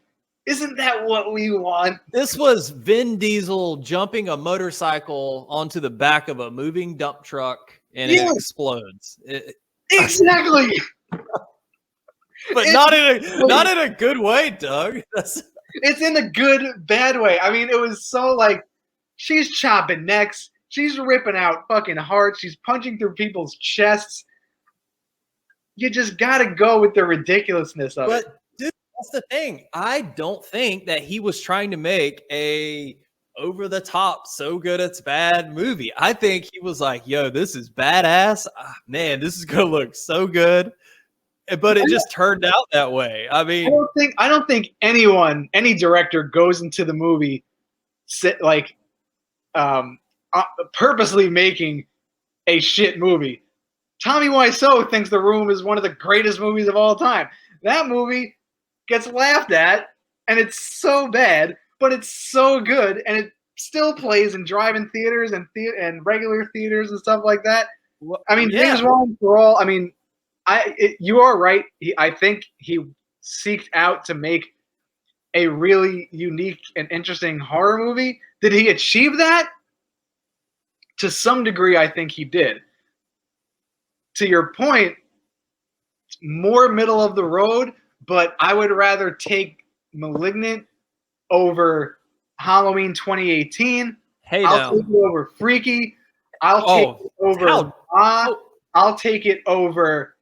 isn't that what we want? This was Vin Diesel jumping a motorcycle onto the back of a moving dump truck, and it explodes. Exactly. But not in a good way, Doug. It's in a good, bad way. I mean, it was so like she's chopping necks, she's ripping out fucking hearts, she's punching through people's chests. You just gotta go with the ridiculousness of it. But dude, that's the thing. I don't think that he was trying to make a over the top, so good it's bad movie. I think he was like, "Yo, this is badass. Man, this is gonna look so good." But it just turned out that way. I mean, I don't think any director goes into the movie purposely making a shit movie. Tommy Wiseau thinks The Room is one of the greatest movies of all time. That movie gets laughed at, and it's so bad, but it's so good, and it still plays in drive-in theaters and regular theaters and stuff like that. I mean, yeah. James Wan, for all, I mean, you are right. I think he seeked out to make a really unique and interesting horror movie. Did he achieve that? To some degree, I think he did. To your point, more middle of the road, but I would rather take Malignant over Halloween 2018. Hey, I'll take it over Freaky. I'll take it over I'll take it over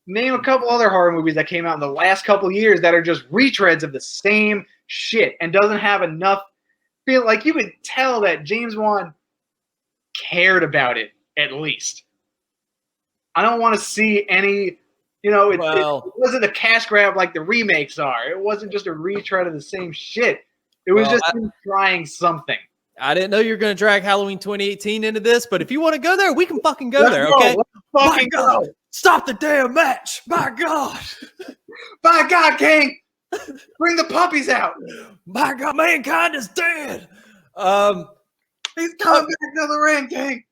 name a couple other horror movies that came out in the last couple of years that are just retreads of the same shit and doesn't have enough feel. Like you could tell that James Wan cared about it at least. I don't want to see any, it wasn't a cash grab like the remakes are. It wasn't just a retread of the same shit. It was just him trying something. I didn't know you were going to drag Halloween 2018 into this, but if you want to go there, we can fucking go there, okay? Let's fucking go. Stop the damn match. My God. By God, King. Bring the puppies out. My God, mankind is dead. He's coming back to the ring, King.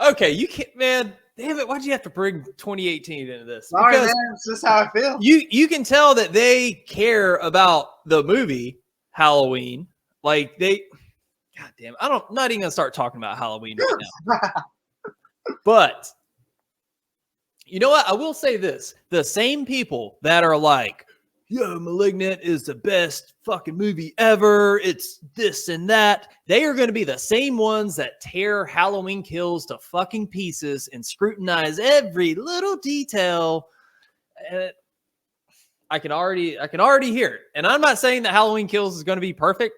Okay, you can't, man. Damn it, why'd you have to bring 2018 into this? Sorry, man, it's just how I feel. You can tell that they care about the movie Halloween. Like God damn, not even gonna start talking about Halloween right now. But you know what? I will say this. The same people that are like, yo, Malignant is the best fucking movie ever. It's this and that. They are going to be the same ones that tear Halloween Kills to fucking pieces and scrutinize every little detail. And I can already hear it. And I'm not saying that Halloween Kills is going to be perfect.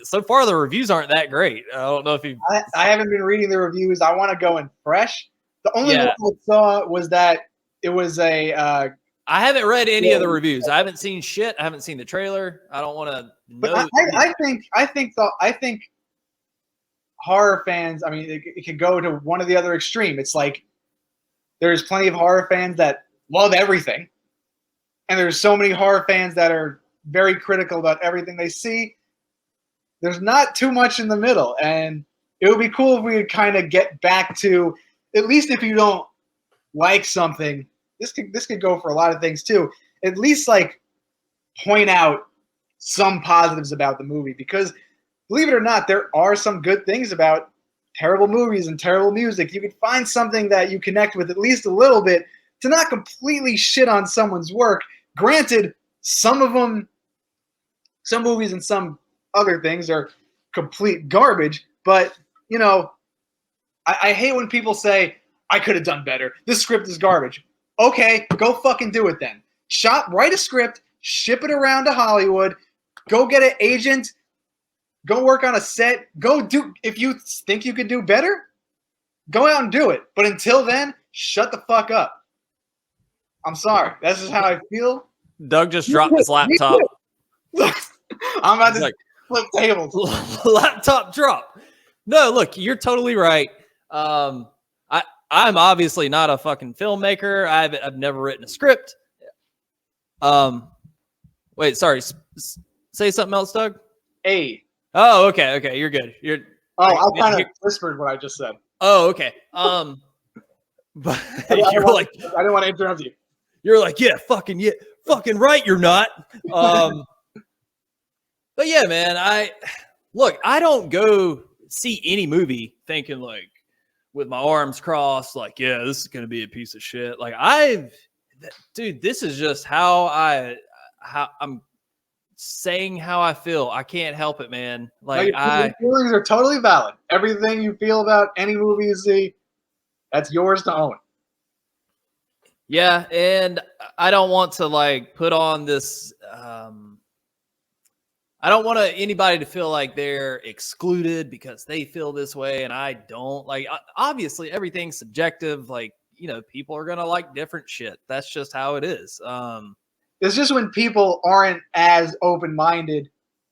So far, the reviews aren't that great. I don't know if you. I haven't been reading the reviews. I want to go in fresh. The only one I saw was that it was a. I haven't read any of the reviews. I haven't seen shit. I haven't seen the trailer. I don't want to know. But I think horror fans. I mean, it could go to one or the other extreme. It's like there's plenty of horror fans that love everything, and there's so many horror fans that are very critical about everything they see. There's not too much in the middle, and it would be cool if we could kind of get back to, at least if you don't like something, this could go for a lot of things too. At least like point out some positives about the movie, because believe it or not, there are some good things about terrible movies and terrible music. You could find something that you connect with at least a little bit, to not completely shit on someone's work. Granted, some of them, some movies and some other things are complete garbage, but I hate when people say, I could have done better. This script is garbage. Okay, go fucking do it then. Write a script, ship it around to Hollywood, go get an agent, go work on a set, if you think you could do better, go out and do it. But until then, shut the fuck up. I'm sorry. That's just how I feel. Doug just dropped his laptop. I'm about to flip tables. Laptop drop. No, look, you're totally right. I'm obviously not a fucking filmmaker. I've never written a script. Wait, sorry. Say something else, Doug. Hey. Oh, okay. You're good. I kind of whispered what I just said. Oh, okay. But you're like, I didn't want to interrupt you. You're like, yeah, fucking right. You're not. But yeah, man, I don't go see any movie thinking like, with my arms crossed, like, yeah, this is gonna be a piece of shit. Like dude, this is just how I'm saying how I feel. I can't help it, man. Like your feelings are totally valid. Everything you feel about any movie you see, that's yours to own. Yeah, and I don't want to like put on this. I don't want anybody to feel like they're excluded because they feel this way and I don't. Like, obviously, everything's subjective. Like, you know, people are gonna like different shit. That's just how it is. It's just when people aren't as open-minded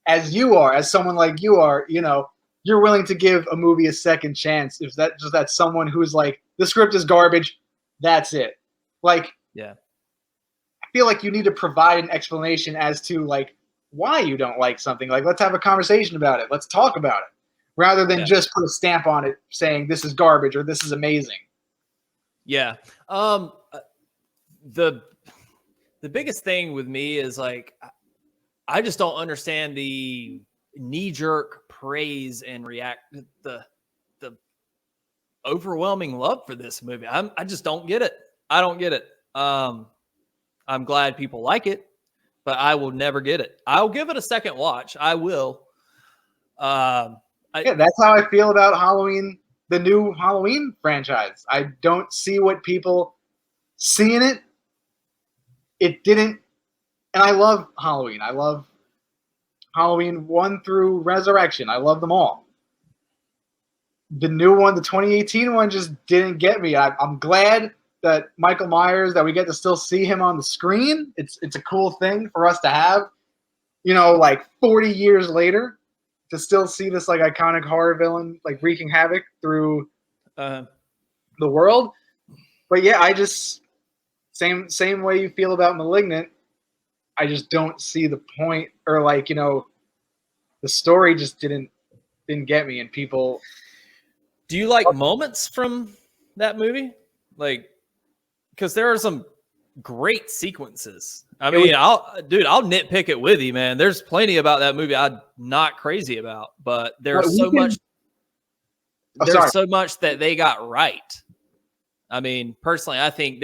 as you are, as someone like you are, you know, you're willing to give a movie a second chance. If that's someone who's like, the script is garbage, that's it. Like, yeah, I feel like you need to provide an explanation as to like why you don't like something. Like, let's have a conversation about it. Let's talk about it, rather than just put a stamp on it saying this is garbage or this is amazing. Yeah. The biggest thing with me is like, I just don't understand the knee-jerk praise and the overwhelming love for this movie. I just don't get it. I don't get it. I'm glad people like it, but I will never get it. I'll give it a second watch. I will. Yeah, that's how I feel about Halloween, the new Halloween franchise. I don't see what people see in it. It didn't, and I love Halloween. I love Halloween 1 through Resurrection. I love them all. The new one, the 2018 one, just didn't get me. I'm glad that Michael Myers, that we get to still see him on the screen. It's a cool thing for us to have, you know, like 40 years later, to still see this like iconic horror villain like wreaking havoc through the world. But yeah, I just same way you feel about Malignant. I just don't see the point, or like, you know, the story just didn't get me, and people. Do you like moments from that movie? Like, because there are some great sequences. I mean, I'll nitpick it with you, man. There's plenty about that movie I'm not crazy about, but there's so much. There's so much that they got right. I mean, personally, I think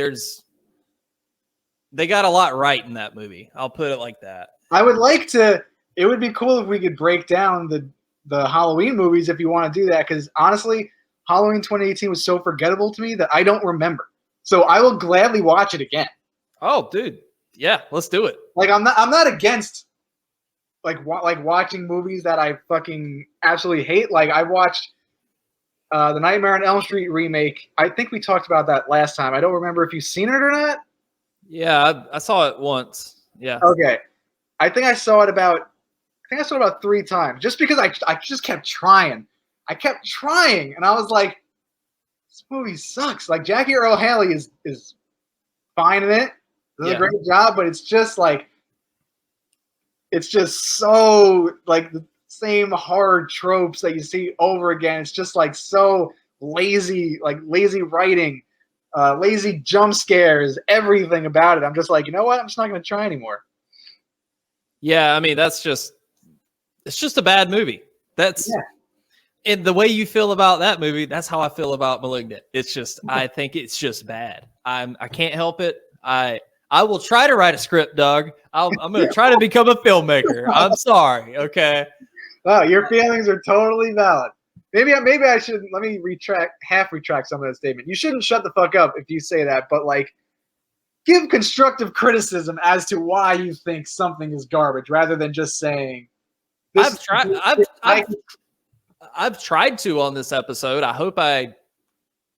they got a lot right in that movie. I'll put it like that. I would like to. It would be cool if we could break down the Halloween movies if you want to do that, because honestly, Halloween 2018 was so forgettable to me that I don't remember. So I will gladly watch it again. Oh, dude. Yeah, let's do it. Like, I'm not against like watching movies that I fucking absolutely hate. Like, I watched the Nightmare on Elm Street remake. I think we talked about that last time. I don't remember if you've seen it or not. Yeah, I saw it once. Yeah. Okay. I think I saw it about 3 times, just because I just kept trying. I kept trying, and I was like, this movie sucks. Like, Jackie Earle Haley is fine in it. Does a great job, but it's just like, it's just so like the same horror tropes that you see over again. It's just like so lazy, like lazy writing, lazy jump scares, everything about it. I'm just like, you know what? I'm just not going to try anymore. Yeah, I mean, it's just a bad movie. And the way you feel about that movie, that's how I feel about Malignant. It's just, I think it's just bad. I can't help it. I will try to write a script, Doug. I'm going to try to become a filmmaker. I'm sorry. Okay. Oh, your feelings are totally valid. Maybe I should, let me half retract some of that statement. You shouldn't shut the fuck up if you say that, but like, give constructive criticism as to why you think something is garbage, rather than just saying. I've tried to on this episode. I hope I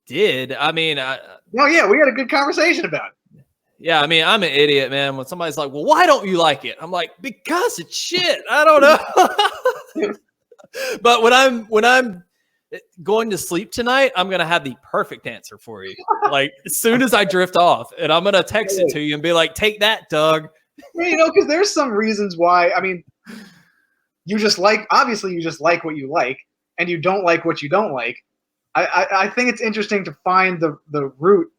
did. I mean, no, yeah, we had a good conversation about it. Yeah, I mean, I'm an idiot, man. When somebody's like, well, why don't you like it? I'm like, because it's shit. I don't know. But when I'm going to sleep tonight, I'm going to have the perfect answer for you. Like, as soon as I drift off, and I'm going to text it to you and be like, take that, Doug. Yeah, you know, because there's some reasons why, I mean, obviously you just like what you like, and you don't like what you don't like. I think it's interesting to find the root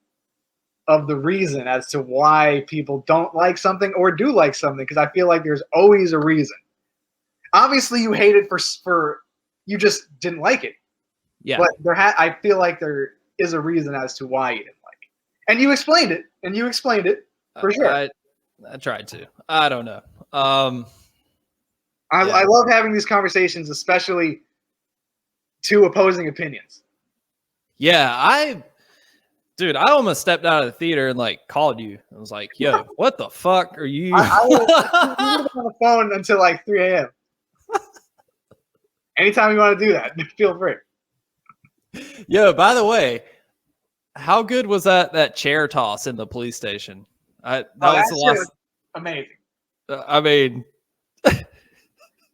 of the reason as to why people don't like something or do like something, because I feel like there's always a reason. Obviously, you hate it for you just didn't like it. Yeah. But I feel like there is a reason as to why you didn't like it. And you explained it. For sure. I tried to. I don't know. I love having these conversations, especially two opposing opinions. Yeah, dude, I almost stepped out of the theater and like called you. I was like, "Yo, what the fuck are you?" I was on the phone until like 3 a.m. Anytime you want to do that, feel free. Yo, by the way, how good was that chair toss in the police station? That was the last. Amazing. I mean,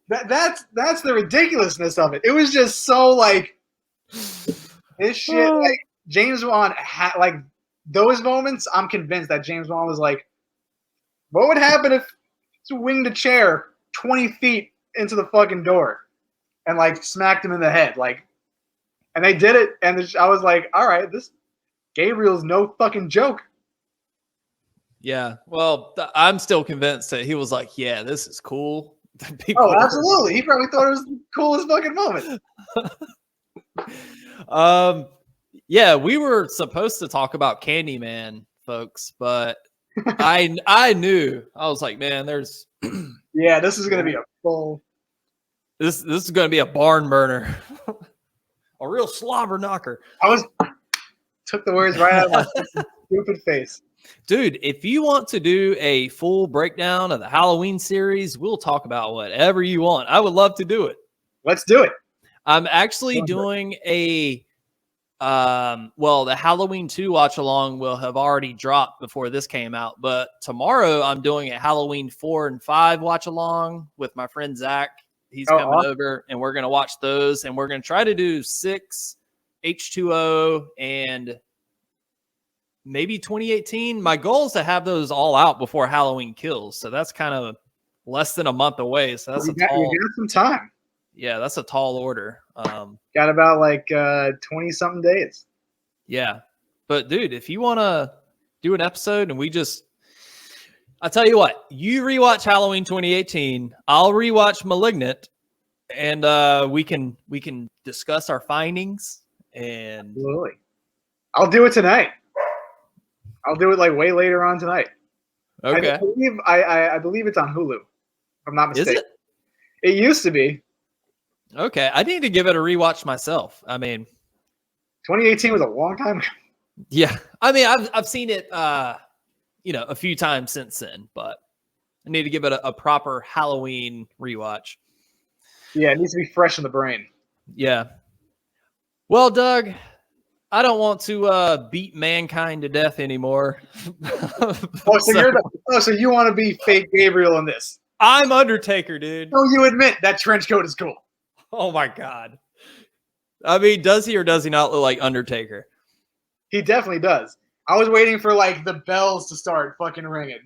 that's the ridiculousness of it. It was just so like this shit. Like James Wan had like those moments. I'm convinced that James Wan was like, "What would happen if you winged a chair 20 feet into the fucking door and like smacked him in the head?" Like, and they did it, and I was like, "All right, this Gabriel's no fucking joke." yeah. Well, I'm still convinced that he was like, "Yeah, this is cool." Oh, absolutely. He probably thought it was the coolest fucking moment. Yeah, we were supposed to talk about Candyman, folks, but I knew. I was like, man, there's yeah, this is gonna be a full. This is gonna be a barn burner, a real slobber knocker. Took the words right out of my stupid face. Dude, if you want to do a full breakdown of the Halloween series, we'll talk about whatever you want. I would love to do it. Let's do it. I'm actually doing the Halloween 2 watch along will have already dropped before this came out, but tomorrow I'm doing a Halloween 4 and 5 watch along with my friend Zach. He's coming over and we're going to watch those, and we're going to try to do 6, H2O, and maybe 2018. My goal is to have those all out before Halloween Kills. So that's kind of less than a month away. So that's you got some time. Yeah, that's a tall order. Got about like 20 something days. Yeah. But dude, if you want to do an episode and I'll tell you what, you rewatch Halloween 2018, I'll rewatch Malignant, and we can discuss our findings. And absolutely. I'll do it tonight. I'll do it like way later on tonight. Okay. I believe it's on Hulu, if I'm not mistaken. Is it? It used to be. Okay. I need to give it a rewatch myself. I mean, 2018 was a long time ago. Yeah. I mean, I've seen it a few times since then, but I need to give it a proper Halloween rewatch. Yeah, it needs to be fresh in the brain. Yeah. Well, Doug, I don't want to beat mankind to death anymore. So you want to be fake Gabriel in this? I'm Undertaker, dude. So you admit that trench coat is cool. Oh my God. I mean, does he or does he not look like Undertaker? He definitely does. I was waiting for like the bells to start fucking ringing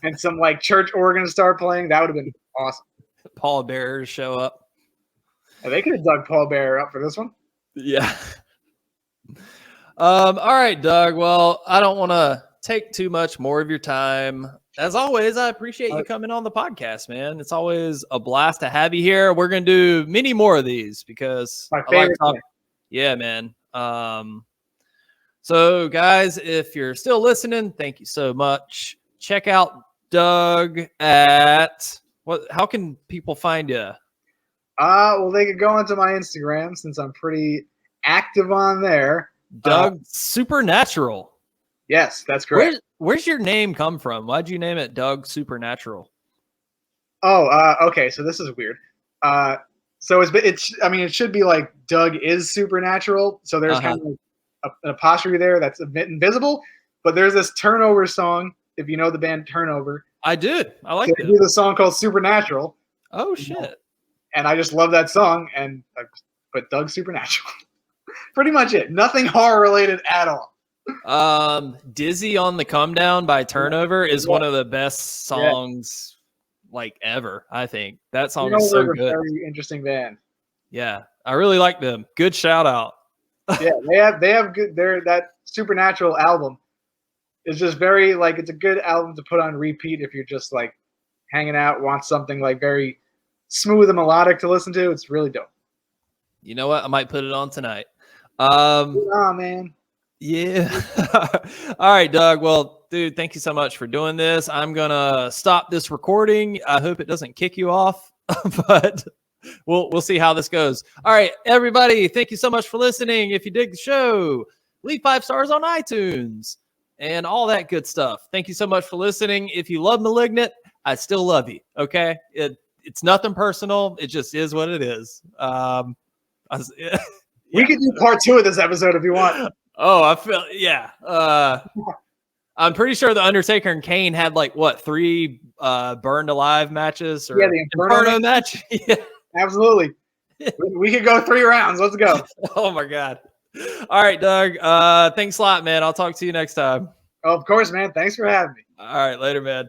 and some like church organ to start playing. That would have been awesome. Paul Bearer show up. And they could have dug Paul Bearer up for this one. Yeah. All right, Doug. Well, I don't want to take too much more of your time. As always, I appreciate you coming on the podcast, man. It's always a blast to have you here. We're going to do many more of these because my favorite thing. Yeah, man. So guys, if you're still listening, thank you so much. Check out Doug at how can people find you? Well, they could go onto my Instagram since I'm pretty active on there. Doug Supernatural. Yes, that's correct. Where's your name come from? Why'd you name it Doug Supernatural? Oh, okay. So this is weird. So it should be like Doug is supernatural. So there's kind of like an apostrophe there that's a bit invisible. But there's this Turnover song. If you know the band Turnover, I did. I like it. They do the song called Supernatural. Oh shit! And I just love that song. And I put Doug Supernatural. Pretty much it. Nothing horror related at all. Dizzy on the Come Down by Turnover is one of the best songs like ever. I think that song is so good. Very interesting band. Yeah, I really like them. Good shout out. Yeah, they have good. That Supernatural album is just very like it's a good album to put on repeat if you're just like hanging out, want something like very smooth and melodic to listen to. It's really dope. You know what? I might put it on tonight. Oh man. Yeah. All right, Doug. Well, dude, thank you so much for doing this. I'm gonna stop this recording. I hope it doesn't kick you off, but we'll see how this goes. All right, everybody. Thank you so much for listening. If you dig the show, leave 5 stars on iTunes and all that good stuff. Thank you so much for listening. If you love Malignant, I still love you. Okay, it's nothing personal. It just is what it is. We could do part 2 of this episode if you want. Oh, I feel I'm pretty sure the Undertaker and Kane had like what 3 burned alive matches or the Inferno match. Yeah, absolutely. We could go 3 rounds. Let's go. Oh my god. All right, Doug. Thanks a lot, man. I'll talk to you next time. Oh, of course, man. Thanks for having me. All right, later, man.